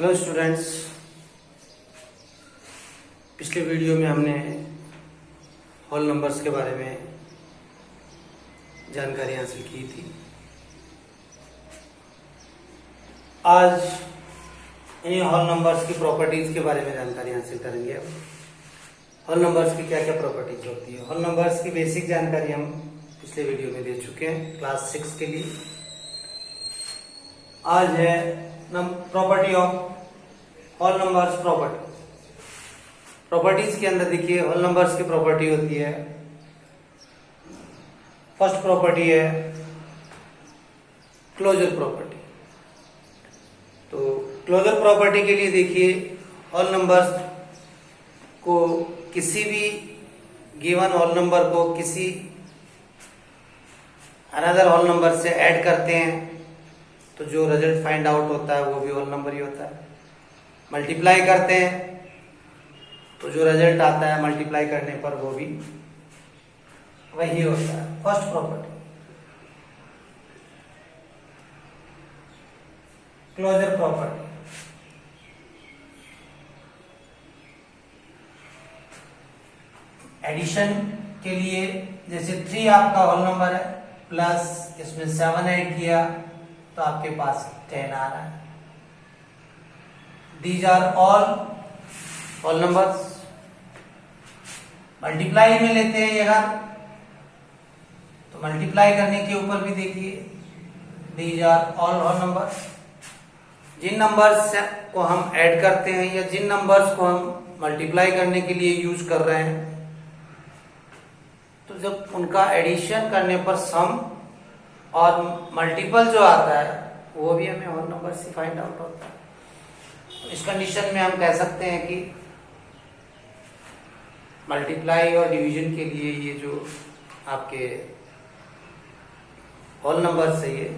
Hello students, पिछले video में हमने होल नंबर्स के बारे में जानकारी हासिल की थी। आज इन्हीं होल नंबर्स की प्रॉपर्टीज के बारे में जानकारी हासिल करेंगे। अब होल नंबर्स की क्या क्या प्रॉपर्टीज होती है। होल नंबर्स की बेसिक जानकारी हम पिछले वीडियो में दे चुके हैं क्लास 6 के लिए। आज है property of whole numbers. Properties के अंदर देखिए होल नंबर्स की प्रॉपर्टी होती है। फर्स्ट प्रॉपर्टी है क्लोजर प्रॉपर्टी। तो क्लोजर प्रॉपर्टी के लिए देखिए होल नंबर्स को किसी भी गिवन होल नंबर को किसी अनदर होल नंबर से ऐड करते हैं तो जो रिजल्ट फाइंड आउट होता है वो भी होल नंबर ही होता है। मल्टीप्लाई करते हैं तो जो रिजल्ट आता है मल्टीप्लाई करने पर वो भी वही होता है। First property closure property. Addition के लिए जैसे 3 आपका होल नंबर है प्लस इसमें 7 ऐड किया तो आपके पास 10 आ रहा है। These are all whole numbers। Multiply में लेते हैं ये अगर तो मल्टीप्लाई करने के ऊपर भी देखिए These are all whole numbers। जिन नंबर्स को हम ऐड करते हैं या जिन नंबर्स को हम मल्टीप्लाई करने के लिए यूज कर रहे हैं तो जब उनका एडिशन करने पर सम और मल्टीपल जो आता है वो भी हमें होल नंबर से फाइंड आउट होता है। इस कंडीशन में हम कह सकते हैं कि मल्टीप्लाई और डिवीजन के लिए ये जो आपके होल नंबर्स है ये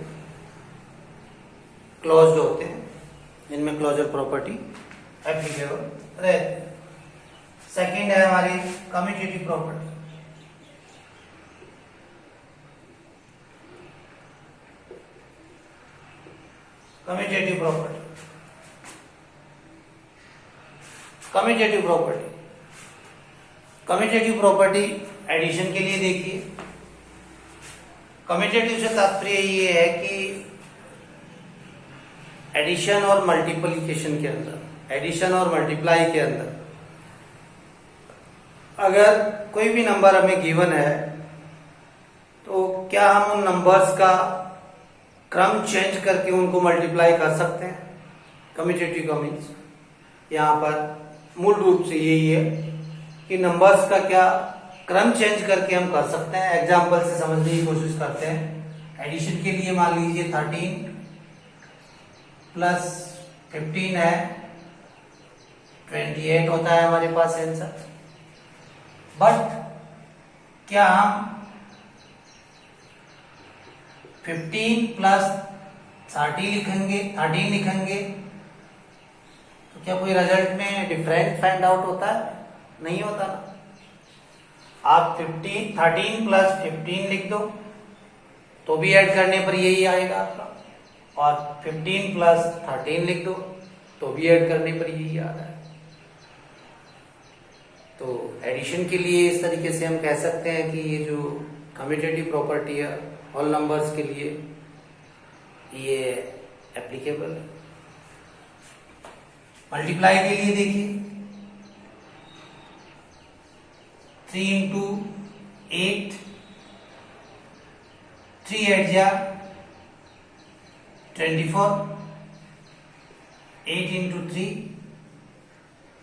क्लोज्ड होते हैं, इनमें क्लोजर प्रॉपर्टी एप्लीकेबल रहती है। सेकेंड है हमारी commutative property. Commutative property commutative property addition के लिए देखिए। कम्यूटेटिव से तात्पर्य ये है कि एडिशन और मल्टीप्लिकेशन के अंदर, एडिशन और मल्टीप्लाई के अंदर अगर कोई भी नंबर हमें गिवन है तो क्या हम उन नंबर्स का क्रम चेंज करके उनको मल्टीप्लाई कर सकते हैं। कम्यूटेटिव का मीन्स यहाँ पर मूल रूप से यही है कि नंबर्स का क्या क्रम चेंज करके हम कर सकते हैं। एग्जाम्पल से समझने की कोशिश करते हैं। एडिशन के लिए मान लीजिए 13 प्लस 15 है 28 होता है हमारे पास आंसर। बट क्या हम 15 प्लस 13 लिखेंगे तो क्या कोई रिजल्ट में डिफरेंट फाइंड आउट होता है? नहीं होता ना। आप 13 प्लस 15 लिख दो तो भी ऐड करने पर यही आएगा आपका, और 15 प्लस 13 लिख दो तो भी ऐड करने पर यही आ रहा है। तो एडिशन के लिए इस तरीके से हम कह सकते हैं कि ये जो कम्यूटेटिव प्रॉपर्टी है होल नंबर्स के लिए ये एप्लीकेबल है। मल्टीप्लाई के लिए देखिए 3 इंटू 8 3 8 जा 24 8 इंटू 3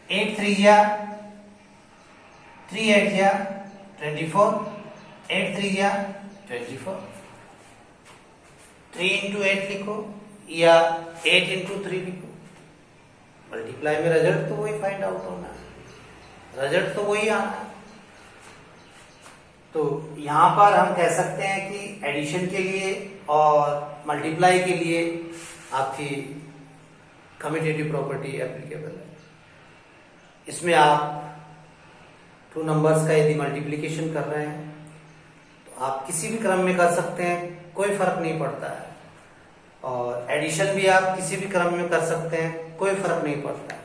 8 3 जा 3 8 जा 24 8 3 जा 24 3 इंटू 8 लिखो या 8 इंटू 3 लिखो। मल्टीप्लाई में रिजल्ट तो वही फाइंड आउट होना है, रिजल्ट तो वही आना है। तो यहां पर हम कह सकते हैं कि एडिशन के लिए और मल्टीप्लाई के लिए आपकी कम्यूटेटिव प्रॉपर्टी एप्लीकेबल है। इसमें आप 2 नंबर्स का यदि मल्टीप्लिकेशन कर रहे हैं तो आप किसी भी क्रम में कर सकते हैं, कोई फर्क नहीं पड़ता है। और एडिशन भी आप किसी भी क्रम में कर सकते हैं, कोई फर्क नहीं पड़ता है।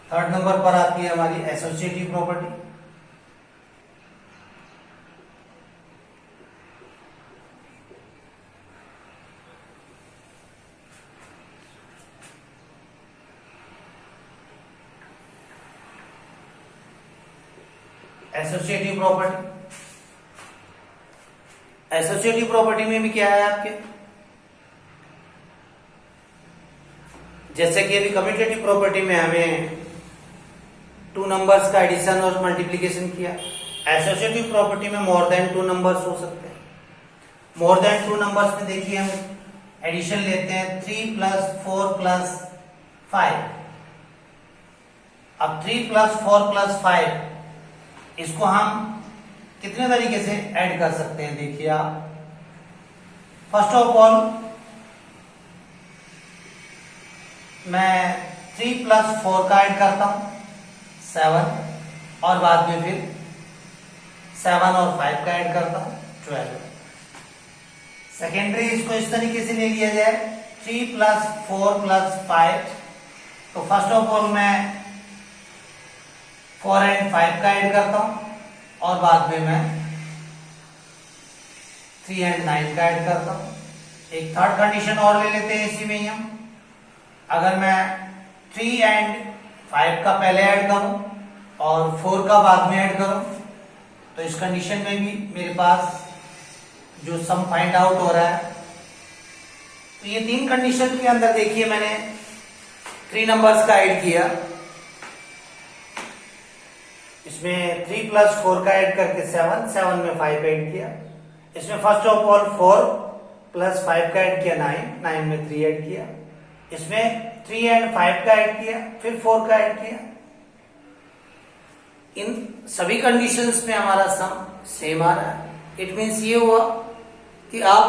थर्ड नंबर पर आती है हमारी associative property. Associative property, associative property में भी क्या है आपके, जैसे कि अभी कम्यूटेटिव प्रॉपर्टी में हमें टू नंबर्स का एडिशन और मल्टीप्लिकेशन किया, एसोसिएटिव प्रॉपर्टी में मोर देन टू नंबर्स हो सकते हैं। मोर देन टू नंबर्स में देखिए हम एडिशन लेते हैं 3 + 4 + 5। अब 3 + 4 + 5 इसको हम कितने तरीके से ऐड कर सकते हैं, देखिए आप। फर्स्ट ऑफ ऑल मैं 3 + 4 का ऐड करता हूं 7, और बाद में फिर 7 और 5 का ऐड करता हूं 12। सेकेंडरी इसको इस तरीके से ले लिया जाए 3 + 4 + 5। तो फर्स्ट ऑफ ऑल मैं 4 और 5 का ऐड करता हूं, और बाद में मैं 3 और 9 का ऐड करता हूं। एक थर्ड कंडीशन और ले लेते हैं इसी में ही हम। अगर मैं 3 और 5 का पहले ऐड करूं और 4 का बाद में ऐड करूं, तो इस कंडीशन में भी मेरे पास जो सम फाइंड आउट हो रहा है, तो ये तीन कंडीशन के अंदर देखिए मैंने 3 नंबर्स का ऐड किया। इसमें 3 + 4 का ऐड करके 7, 7 में 5 ऐड किया। इसमें फर्स्ट ऑफ ऑल 4 + 5 का ऐड किया 9, 9 में 3 ऐड किया। इसमें 3 और 5 का ऐड किया, फिर 4 का ऐड किया। इन सभी कंडीशंस में हमारा सम सेम आ रहा है। इट मीन्स ये हुआ कि आप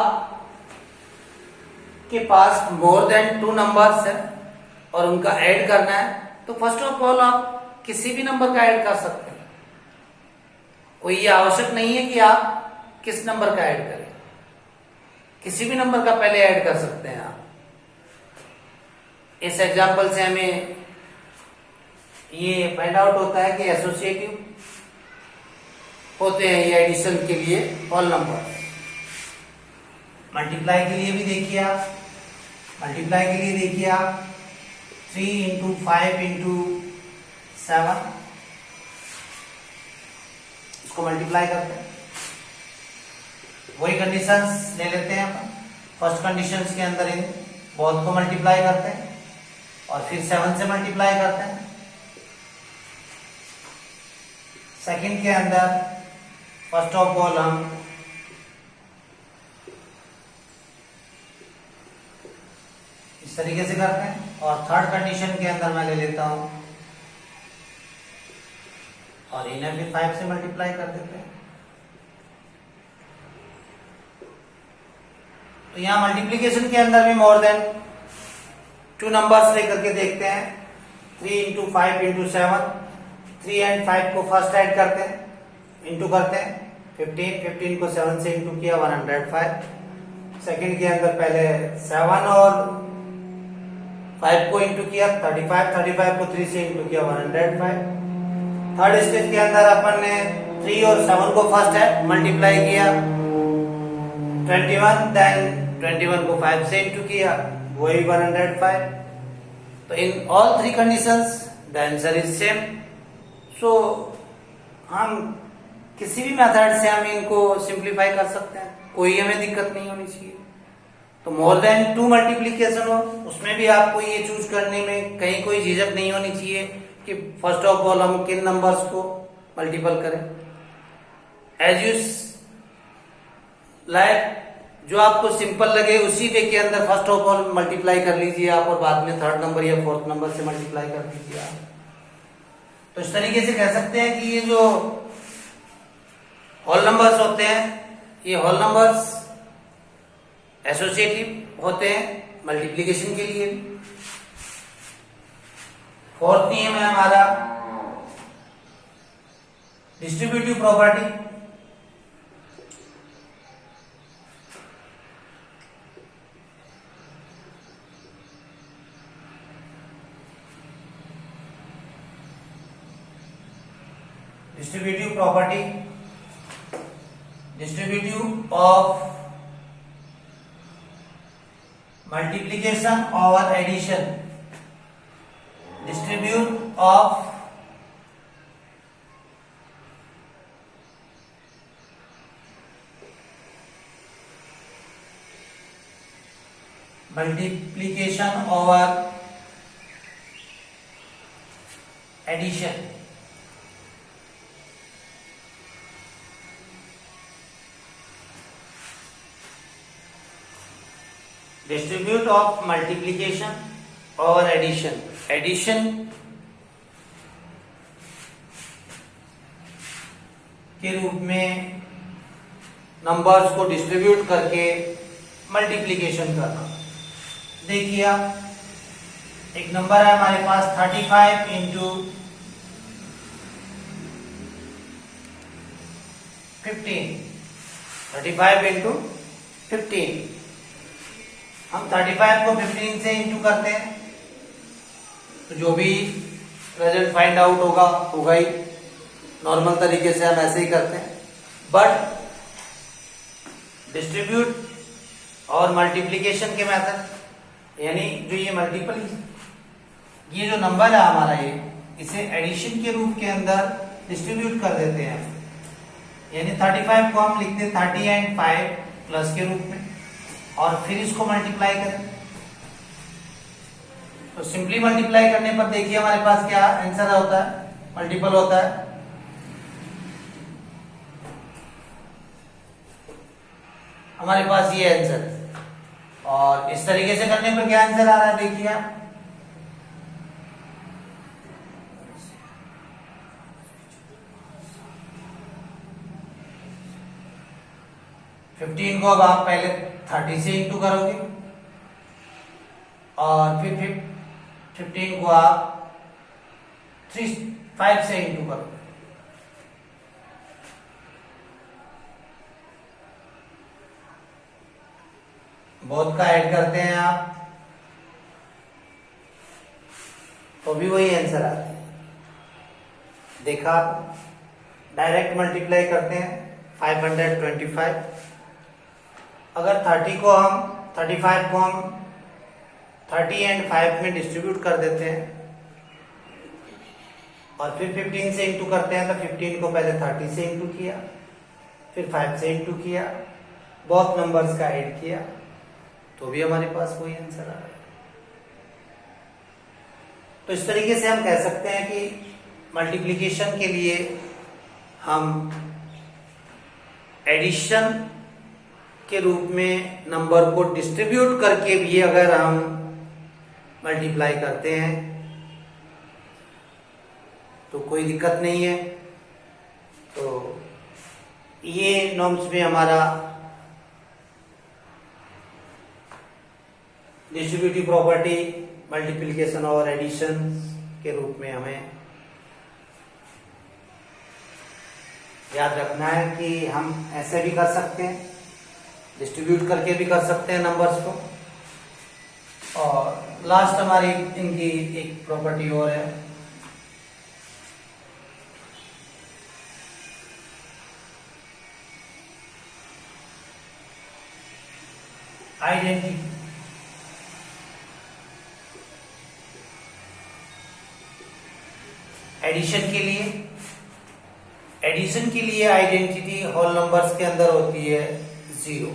के पास मोर देन 2 नंबर्स है और उनका ऐड करना है, तो फर्स्ट ऑफ ऑल आप किसी भी नंबर का ऐड कर सकते हैं। कोई ये आवश्यक नहीं है कि आप किस नंबर का ऐड करें, किसी भी नंबर का पहले ऐड कर सकते हैं आप। इस एग्जांपल से हमें ये फाइंड आउट होता है कि एसोसिएटिव होते हैं ये एडिशन के लिए ऑल नंबर। मल्टीप्लाई के लिए भी देखिए आप, मल्टीप्लाई के लिए देखिए आप 3 × 5 × 7, इसको मल्टीप्लाई करते हैं। वही कंडीशंस ले लेते हैं अपन। फर्स्ट कंडीशंस के अंदर इन बहुत को मल्टीप्लाई करते हैं और फिर 7 से मल्टीप्लाई करते हैं। सेकंड के अंदर फर्स्ट ऑफ ऑल हम इस तरीके से करते हैं, और थर्ड कंडीशन के अंदर मैं ले लेता हूं और इन्हें फिर 5 से मल्टीप्लाई कर देते हैं। तो यहां मल्टीप्लीकेशन के अंदर भी मोर देन 2 नंबर्स लेकर के देखते हैं। 3 × 5 × 7, 3 और 5 को फर्स्ट ऐड करते हैं, इंटू करते हैं 15, 15 को 7 से इंटू किया 105। सेकंड के अंदर पहले 7 और 5 को इंटू किया 35, 35 को 3 से इंटू किया 105। थर्ड स्टेज के अंदर अपन ने 3 और 7 को फर्स्ट ऐड मल्टीप्लाई किया 21, देन 21 को 5 से इंटू किया वही 105। तो in all 3 conditions the answer is same. So हम किसी भी मेथड से हम इनको सिंप्लीफाई कर सकते हैं, कोई हमें दिक्कत नहीं होनी चाहिए। तो मोर देन 2 मल्टीप्लीकेशन हो, उसमें भी आपको ये चूज करने में कहीं कोई झिझक नहीं होनी चाहिए कि फर्स्ट ऑफ ऑल हम किन नंबर्स को मल्टीपल करें। एज यू लाइक, जो आपको सिंपल लगे उसी वे के अंदर फर्स्ट ऑफ ऑल मल्टीप्लाई कर लीजिए आप, और बाद में थर्ड नंबर या फोर्थ नंबर से मल्टीप्लाई कर दीजिए आप। तो इस तरीके से कह सकते हैं कि ये जो होल नंबर्स होते हैं, ये होल नंबर्स एसोसिएटिव होते हैं मल्टीप्लिकेशन के लिए। फोर्थ नियम है हमारा distributive property. Distributive property, distributive of multiplication और एडिशन, डिस्ट्रीब्यूट ऑफ मल्टीप्लिकेशन और एडिशन, डिस्ट्रीब्यूट ऑफ मल्टीप्लिकेशन और एडिशन। एडिशन के रूप में नंबर्स को डिस्ट्रीब्यूट करके मल्टीप्लिकेशन करना। देखिए आप एक नंबर है हमारे पास 35 इंटू 15, 35 इंटू 15। हम 35 को 15 से इंटू करते हैं तो जो भी रिजल्ट फाइंड आउट होगा ही। नॉर्मल तरीके से हम ऐसे ही करते हैं, बट डिस्ट्रीब्यूट और मल्टीप्लिकेशन के मेथड, यानी जो ये मल्टीपल, ये जो नंबर है हमारा इसे एडिशन के रूप के अंदर डिस्ट्रीब्यूट कर देते हैं। यानी 35 को हम लिखते हैं 30 एंड 5 प्लस के रूप में, और फिर इसको मल्टीप्लाई करें तो सिंपली मल्टीप्लाई करने पर देखिए हमारे पास क्या आंसर होता है, मल्टीपल होता है। हमारे पास ये आंसर है, और इस तरीके से करने पर क्या आंसर आ रहा है देखिए आप। फिफ्टीन को अब आप पहले 30 से इंटू करोगे और फिर 15 को आप 5 से इंटू करोगे। बहुत का ऐड करते हैं आप तो भी वही आंसर आता है। देखा, डायरेक्ट मल्टीप्लाई करते हैं 525। अगर 35 को हम 30 एंड 5 में डिस्ट्रीब्यूट कर देते हैं और फिर 15 से इंटू करते हैं तो 15 को पहले 30 से इंटू किया, फिर 5 से इंटू किया, बहुत नंबर्स का ऐड किया, तो भी हमारे पास वही आंसर आ रहा है। तो इस तरीके से हम कह सकते हैं कि मल्टीप्लिकेशन के लिए हम एडिशन के रूप में नंबर को डिस्ट्रीब्यूट करके भी अगर हम मल्टीप्लाई करते हैं तो कोई दिक्कत नहीं है। तो ये नॉर्म्स में हमारा डिस्ट्रीब्यूटिव प्रॉपर्टी, मल्टीप्लिकेशन और एडिशन के रूप में हमें याद रखना है कि हम ऐसे भी कर सकते हैं, डिस्ट्रीब्यूट करके भी कर सकते हैं नंबर्स को। और लास्ट हमारी इनकी एक प्रॉपर्टी और है, आइडेंटिटी। एडिशन के लिए आइडेंटिटी होल नंबर्स के अंदर होती है 0।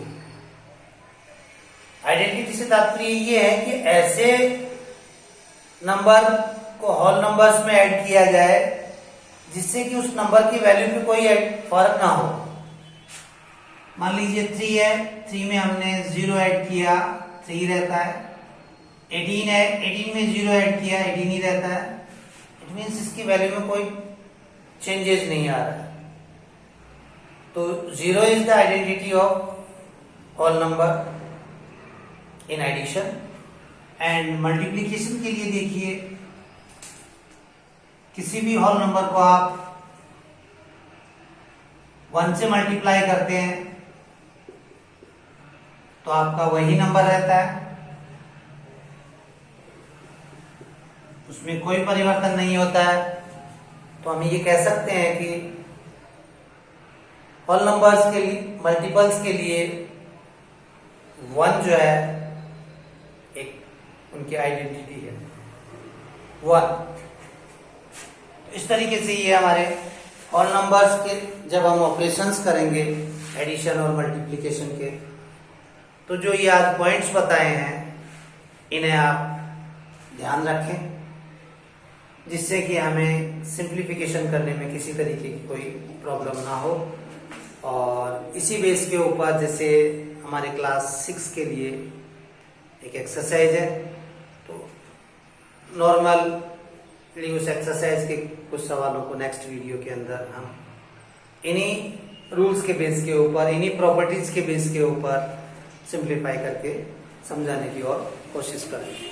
आइडेंटिटी से तात्पर्य ये है कि ऐसे नंबर को होल नंबर्स में ऐड किया जाए जिससे कि उस नंबर की वैल्यू में कोई फर्क ना हो। मान लीजिए 3 है, 3 में हमने 0 ऐड किया, 3 रहता है। 18 है, 18 में 0 ऐड किया, 18 ही रहता है। इट मीन्स इसकी वैल्यू में कोई चेंजेस नहीं आ रहा है। तो 0 is the identity of whole number in addition. And multiplication के लिए देखिए, किसी भी होल नंबर को आप 1 से मल्टीप्लाई करते हैं तो आपका वही नंबर रहता है, उसमें कोई परिवर्तन नहीं होता है। तो हम ये कह सकते हैं कि होल नंबर्स के लिए, मल्टीपल्स के लिए 1 जो है एक उनकी आइडेंटिटी है 1। इस तरीके से ये हमारे होल नंबर्स के जब हम ऑपरेशंस करेंगे एडिशन और मल्टीप्लिकेशन के, तो जो ये आज पॉइंट्स बताए हैं इन्हें आप ध्यान रखें, जिससे कि हमें सिंप्लीफिकेशन करने में किसी तरीके की कोई प्रॉब्लम ना हो। और इसी बेस के ऊपर जैसे हमारे क्लास 6 के लिए एक एक्सरसाइज है, तो नॉर्मली उस एक्सरसाइज के कुछ सवालों को नेक्स्ट वीडियो के अंदर हम इन्हीं रूल्स के बेस के ऊपर, इन्हीं प्रॉपर्टीज के बेस के ऊपर सिंप्लीफाई करके समझाने की और कोशिश करेंगे।